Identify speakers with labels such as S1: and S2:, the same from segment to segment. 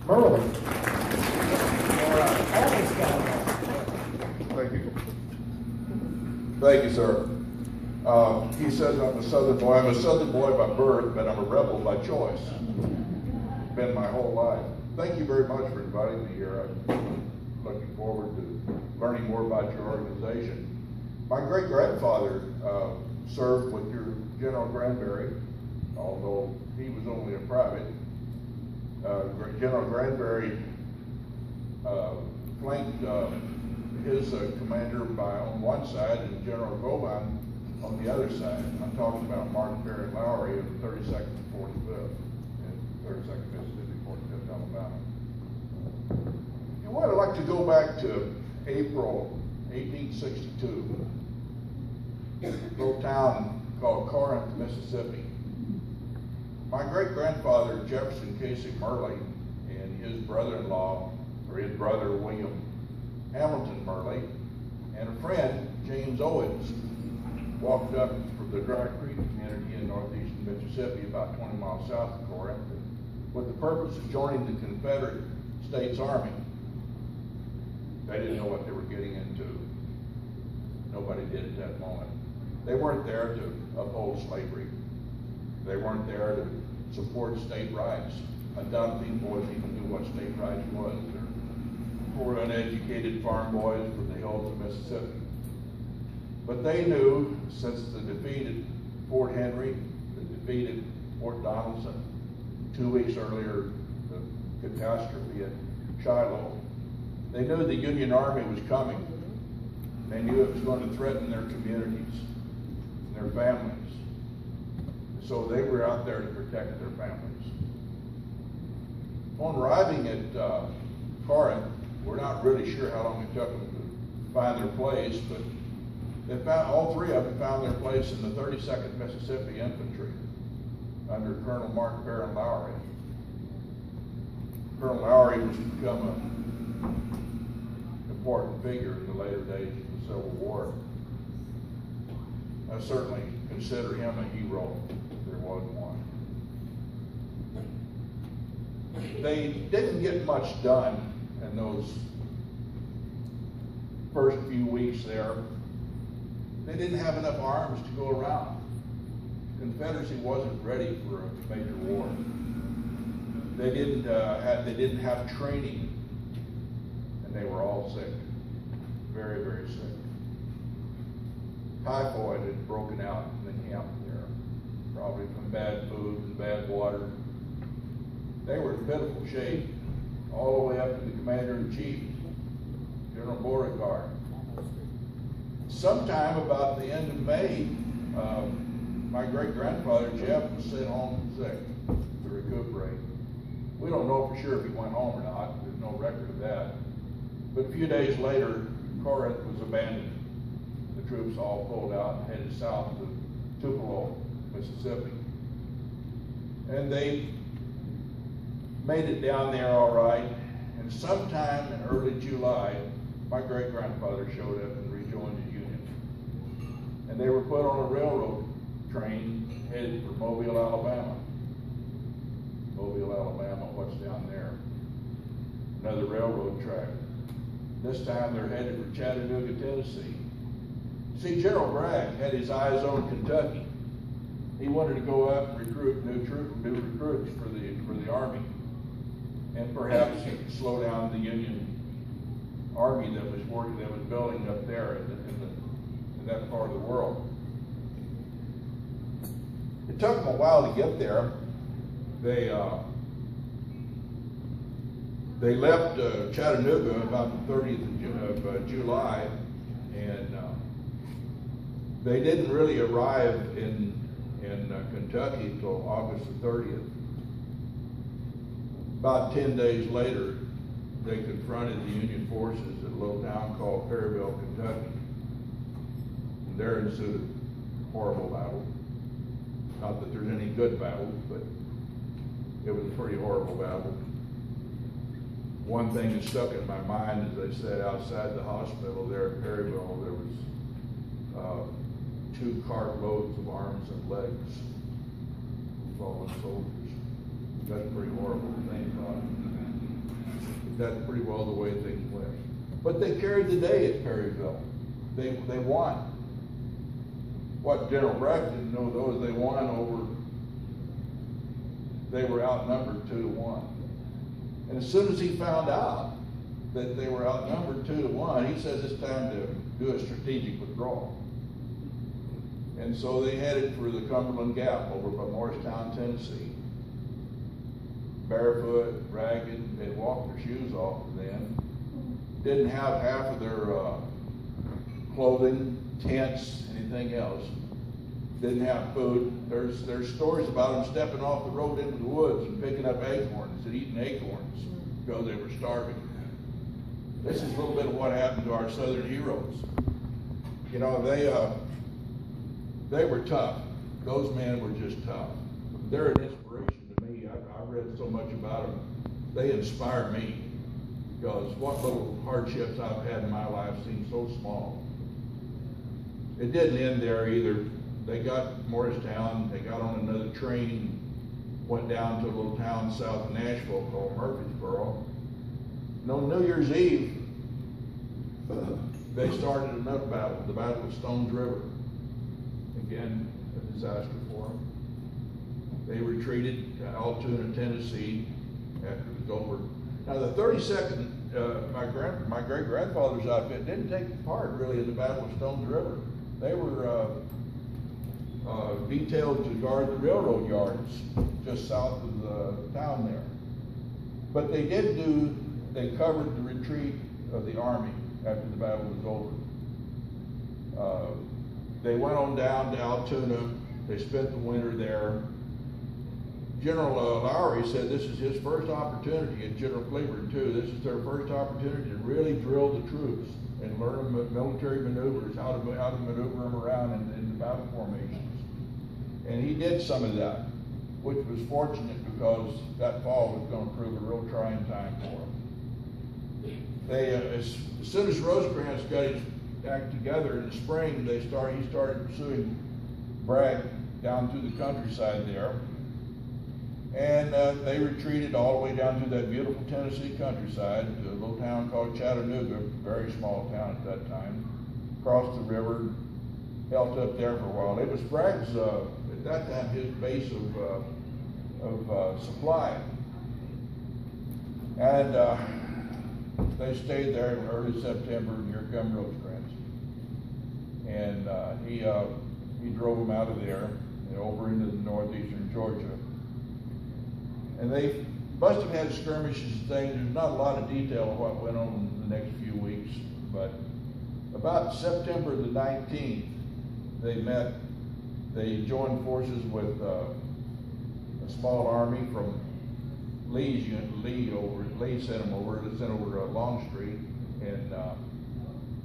S1: Murley.
S2: Thank you. Thank you, sir. He says I'm a Southern boy. I'm a Southern boy by birth, but I'm a rebel by choice. Been my whole life. Thank you very much for inviting me here. I'm looking forward to learning more about your organization. My great-grandfather served with your General Granberry, although he was only a private. General Granberry flanked his commander on one side and General Govan on the other side. I'm talking about Mark Perry Lowry of the 32nd and 45th, and 32nd Mississippi, 45th Alabama. I'd like to go back to April 1862, a little town called Corinth, Mississippi. My great-grandfather, Jefferson Casey Murley, and his brother-in-law, or his brother, William Hamilton Murley, and a friend, James Owens, walked up from the Dry Creek community in northeastern Mississippi, about 20 miles south of Corinth, with the purpose of joining the Confederate States Army. They didn't know what they were getting into. Nobody did at that moment. They weren't there to uphold slavery. They weren't there to support state rights. I doubt these boys even knew what state rights was. They're poor, uneducated farm boys from the hills of Mississippi. But they knew, since the defeat at Fort Henry, the defeat at Fort Donelson, 2 weeks earlier, the catastrophe at Shiloh, they knew the Union Army was coming. They knew it was going to threaten their communities, their families. So they were out there to protect their families. On arriving at Corinth, we're not really sure how long it took them to find their place, but they found, all three of them found their place in the 32nd Mississippi Infantry under Colonel Mark Perry Lowry. Colonel Lowry was to become an important figure in the later days of the Civil War. I certainly consider him a hero. There was one. They didn't get much done in those first few weeks there. They didn't have enough arms to go around. The Confederacy wasn't ready for a major war. They didn't have training, and they were all sick, very, very sick. Typhoid had broken out in the camp there, probably from bad food and bad water. They were in pitiful shape, all the way up to the commander-in-chief, General Beauregard. Sometime about the end of May, my great-grandfather, Jeff, was sent home sick to recuperate. We don't know for sure if he went home or not. There's no record of that. But a few days later, Corinth was abandoned. The troops all pulled out and headed south to Tupelo, Mississippi. And they made it down there all right. And sometime in early July, my great-grandfather showed up and rejoined the Union. And they were put on a railroad train headed for Mobile, Alabama. Mobile, Alabama, what's down there? Another railroad track. This time they're headed for Chattanooga, Tennessee. See, General Bragg had his eyes on Kentucky. He wanted to go up and recruit new recruits for the Army. And perhaps he could slow down the Union Army that was building up there in that part of the world. It took them a while to get there. They left Chattanooga about the 30th of July, and they didn't really arrive in Kentucky until August the 30th. About 10 days later, they confronted the Union forces at a little town called Perryville, Kentucky. And there ensued a horrible battle. Not that there's any good battles, but it was a pretty horrible battle. One thing that stuck in my mind, as they said, outside the hospital there at Perryville, there was 2 cartloads of arms and legs of fallen soldiers. That's a pretty horrible thing, that's pretty well the way things went. But they carried the day at Perryville. They won. What General Bragg didn't know though is they won over. They were outnumbered 2-1. And as soon as he found out that they were outnumbered 2-1, he says it's time to do a strategic withdrawal. And so they headed for the Cumberland Gap over by Morristown, Tennessee. Barefoot, ragged, they'd walked their shoes off then. Didn't have half of their clothing, tents, anything else. Didn't have food. There's stories about them stepping off the road into the woods and picking up acorns and eating acorns because they were starving. This is a little bit of what happened to our Southern heroes. You know, they were tough. Those men were just tough. They're an inspiration to me. I've read so much about them. They inspire me because what little hardships I've had in my life seem so small. It didn't end there either. They got Morristown, they got on another train, went down to a little town south of Nashville called Murfreesboro. And on New Year's Eve, they started another battle, the Battle of Stones River. Again, a disaster for them. They retreated to Altoona, Tennessee after it was over. Now the 32nd, my great-grandfather's outfit didn't take part really in the Battle of Stones River. They were detailed to guard the railroad yards just south of the town there. But they covered the retreat of the Army after the battle was over. They went on down to Altoona. They spent the winter there. General Lowry said this is his first opportunity, and General Cleveland too, this is their first opportunity to really drill the troops and learn military maneuvers, how to maneuver them around in the battle formations. And he did some of that, which was fortunate because that fall was going to prove a real trying time for them. They, as soon as Rosecrans got his act together in the spring, he started pursuing Bragg down through the countryside there. And they retreated all the way down through that beautiful Tennessee countryside to a little town called Chattanooga, very small town at that time. Crossed the river, held up there for a while. It was Bragg's, at that time, his base of supply. And they stayed there in early September, and here come Rosecrans. And he drove them out of there and over into the northeastern Georgia. And they must have had skirmishes and things. There's not a lot of detail of what went on in the next few weeks, but about September the 19th, they joined forces with a small army from Lee sent them over Longstreet, and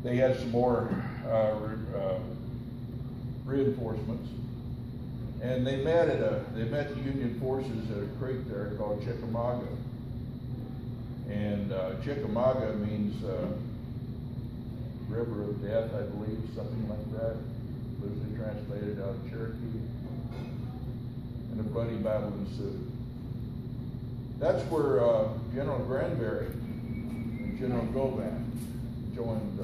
S2: they had some more reinforcements. And they met the Union forces at a creek there called Chickamauga. And Chickamauga means river of death, I believe, something like that, loosely translated out of Cherokee. And a bloody battle ensued. That's where General Granberry and General Govan joined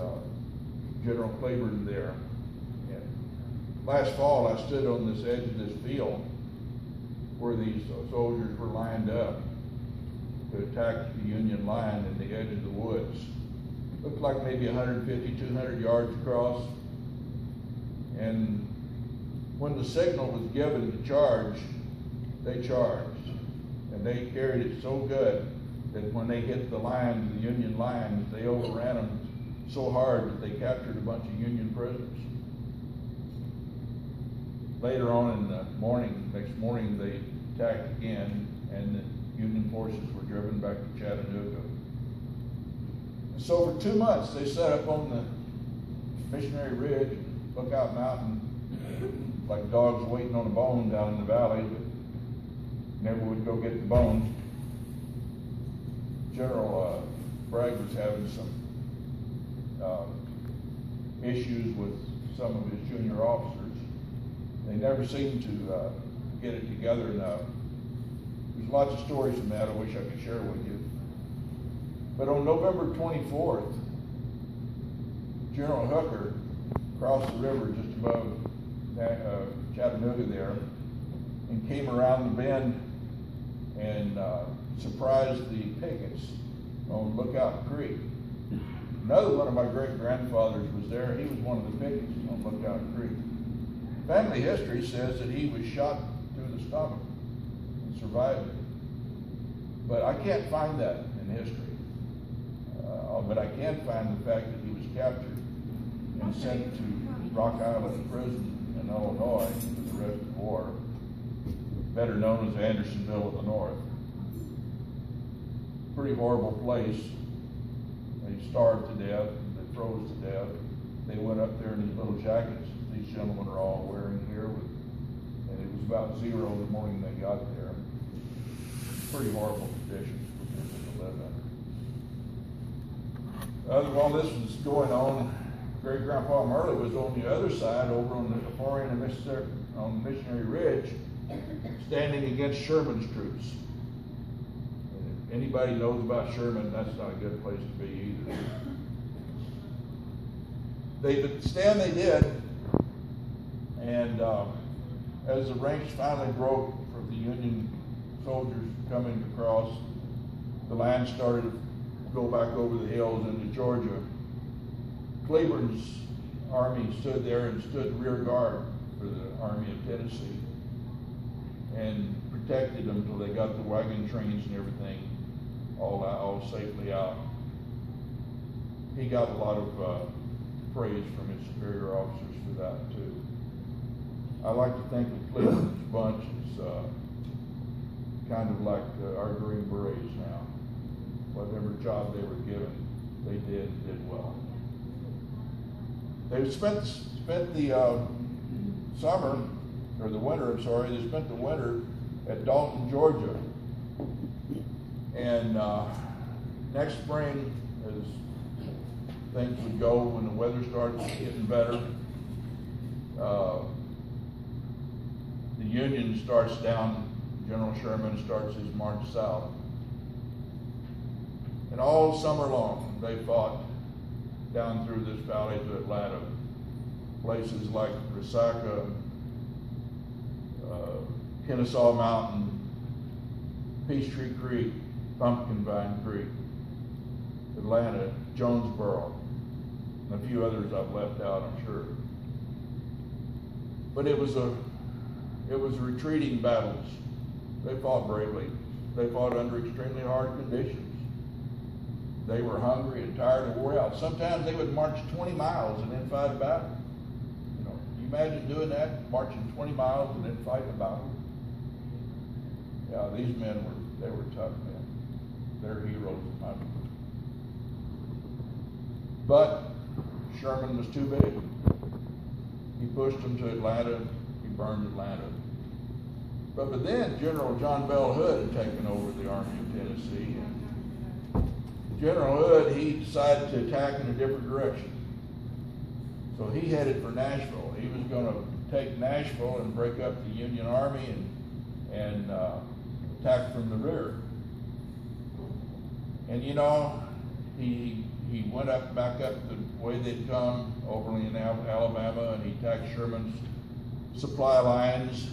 S2: General Cleveland there. Last fall, I stood on this edge of this field where these soldiers were lined up to attack the Union line in the edge of the woods. Looked like maybe 150, 200 yards across. And when the signal was given to charge, they charged. And they carried it so good that when they hit the lines, the Union lines, they overran them so hard that they captured a bunch of Union prisoners. Later on in the next morning, they attacked again, and the Union forces were driven back to Chattanooga. And so for 2 months, they set up on the Missionary Ridge, Lookout Mountain, like dogs waiting on a bone down in the valley, but never would go get the bone. General Bragg was having some issues with some of his junior officers. They never seemed to get it together enough. There's lots of stories from that I wish I could share with you. But on November 24th, General Hooker crossed the river just above Chattanooga there and came around the bend and surprised the pickets on Lookout Creek. Another one of my great-grandfathers was there. He was one of the pickets on Lookout Creek. Family history says that he was shot through the stomach and survived it. But I can't find that in history. But I can find the fact that he was captured and sent to Rock Island Prison in Illinois for the rest of the war, better known as Andersonville of the North. Pretty horrible place. They starved to death, they froze to death. They went up there in these little jackets these gentlemen are all wearing here, and it was about 0 the morning they got there. Pretty horrible conditions for people to live under. While this was going on, Great-Grandpa Murley was on the other side, over on the far end of Mississippi, on Missionary Ridge, standing against Sherman's troops. And if anybody knows about Sherman, that's not a good place to be either. They did, and as the ranks finally broke for the Union soldiers coming across, the line started to go back over the hills into Georgia. Cleburne's army stood there and stood rear guard for the Army of Tennessee and protected them until they got the wagon trains and everything all safely out. He got a lot of praise from his superior officers for that too. I like to think of Cleburne's bunch as kind of like our Green Berets now. Whatever job they were given, they did well. They spent the summer, or the winter, I'm sorry, they spent the winter at Dalton, Georgia. And next spring, as things would go, when the weather starts getting better, the Union starts down, General Sherman starts his march south. And all summer long, they fought down through this valley to Atlanta. Places like Resaca, Kennesaw Mountain, Peachtree Creek, Pumpkin Vine Creek, Atlanta, Jonesboro, and a few others I've left out, I'm sure. But it was retreating battles. They fought bravely. They fought under extremely hard conditions. They were hungry and tired and wore out. Sometimes they would march 20 miles and then fight a battle. You know, you imagine doing that, marching 20 miles and then fighting a battle? Yeah, these men were tough men. They're heroes in my book. But Sherman was too big. He pushed them to Atlanta. He burned Atlanta. But then General John Bell Hood had taken over the Army of Tennessee. General Hood, he decided to attack in a different direction. So he headed for Nashville. He was going to take Nashville and break up the Union Army and attack from the rear. And you know, he went back up the way they'd come over in Alabama, and he attacked Sherman's supply lines.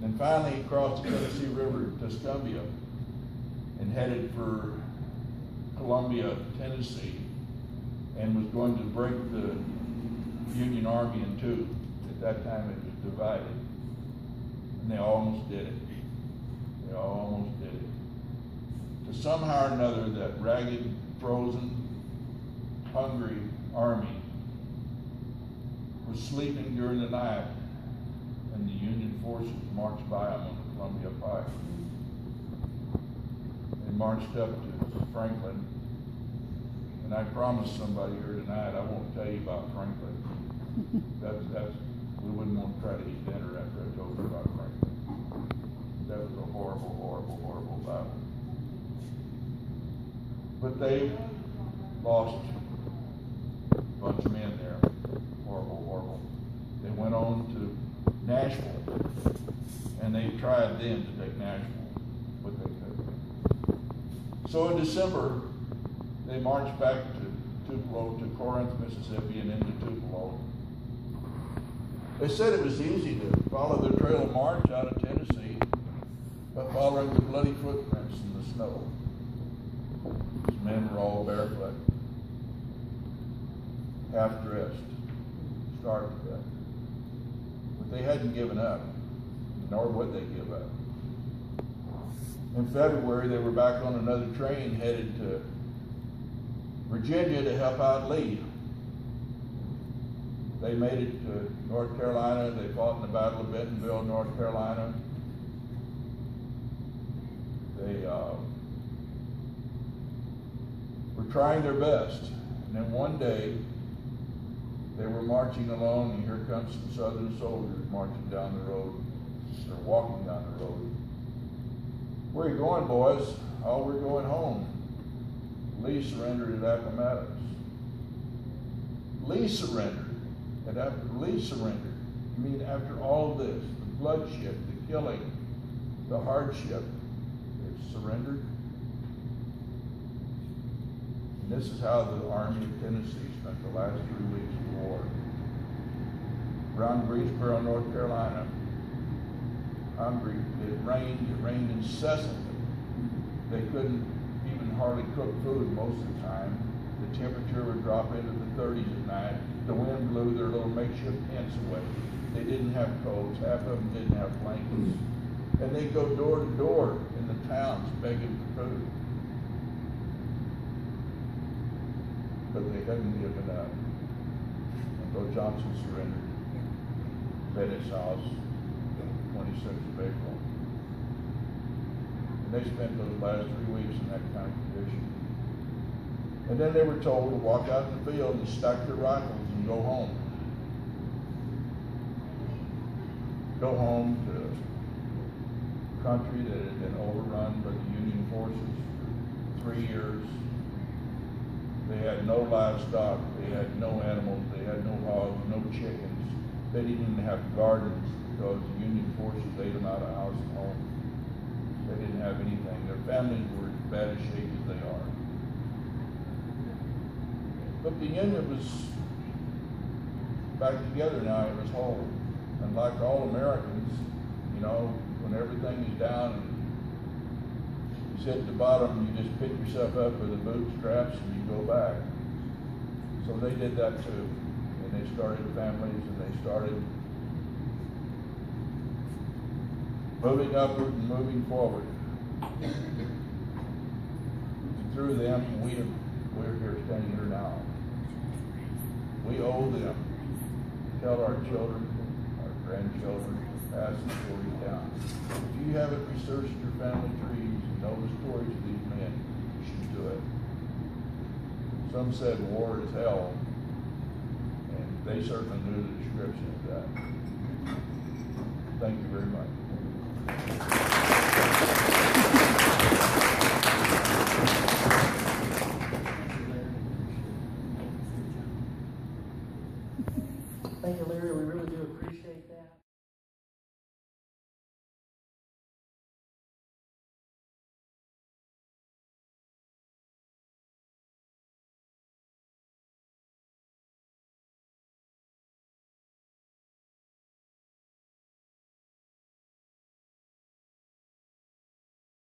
S2: And finally he crossed the Tennessee River to Tuscumbia and headed for Columbia, Tennessee, and was going to break the Union Army in two. At that time it was divided. And they almost did it. They almost did it. To somehow or another, that ragged, frozen, hungry army was sleeping during the night, and the Union forces marched by them on the Columbia Pike. They marched up to Franklin, and I promised somebody here tonight I won't tell you about Franklin. We wouldn't want to try to eat dinner after I told you about Franklin. That was a horrible, horrible, horrible battle. But they lost a bunch of men there. Horrible, horrible. They went on to Nashville, and they tried then to take Nashville, but they couldn't. So in December They marched back to Tupelo, to Corinth, Mississippi, and into Tupelo. They said it was easy to follow the trail of march out of Tennessee by following the bloody footprints in the snow. These men were all barefoot, half-dressed, starved to death. But they hadn't given up, nor would they give up. In February, they were back on another train headed to Virginia to help out Lee. They made it to North Carolina. They fought in the Battle of Bentonville, North Carolina. They were trying their best. And then one day, they were marching along, and here comes some Southern soldiers marching down the road. They're walking down the road. Where are you going, boys? Oh, we're going home. Lee surrendered at Appomattox. Lee surrendered. And after Lee surrendered, I mean, after all of this, the bloodshed, the killing, the hardship, they surrendered. And this is how the Army of Tennessee spent the last 3 weeks of the war. Around Greensboro, North Carolina, hungry. It rained incessantly. They couldn't even hardly cook food most of the time. The temperature would drop into the 30s at night. The wind blew their little makeshift tents away. They didn't have coats. Half of them didn't have blankets. And they'd go door to door in the towns begging for food. But they hadn't given up. Until Johnson surrendered at his house, 26th of April. And they spent those last 3 weeks in that kind of condition. And then they were told to walk out in the field and stack their rifles and go home. Go home to a country that had been overrun by the Union forces for 3 years. They had no livestock, they had no animals, they had no hogs, no chickens. They didn't even have gardens because the Union forces ate them out of house and home. They didn't have anything. Their families were as bad a shape as they are. But the Union was back together now. It was whole. And like all Americans, you know, when everything is down and you sit at the bottom, you just pick yourself up with the bootstraps and you go back. So they did that too. And they started families and they started moving upward and moving forward. And through them, we're here standing here now. We owe them to tell our children, our grandchildren, pass the stories down. If you haven't researched your family trees and know the stories of these men, you should do it. Some said war is hell, and they certainly knew the description of that. Thank you very much.
S1: Thank you, Larry. We really do appreciate that.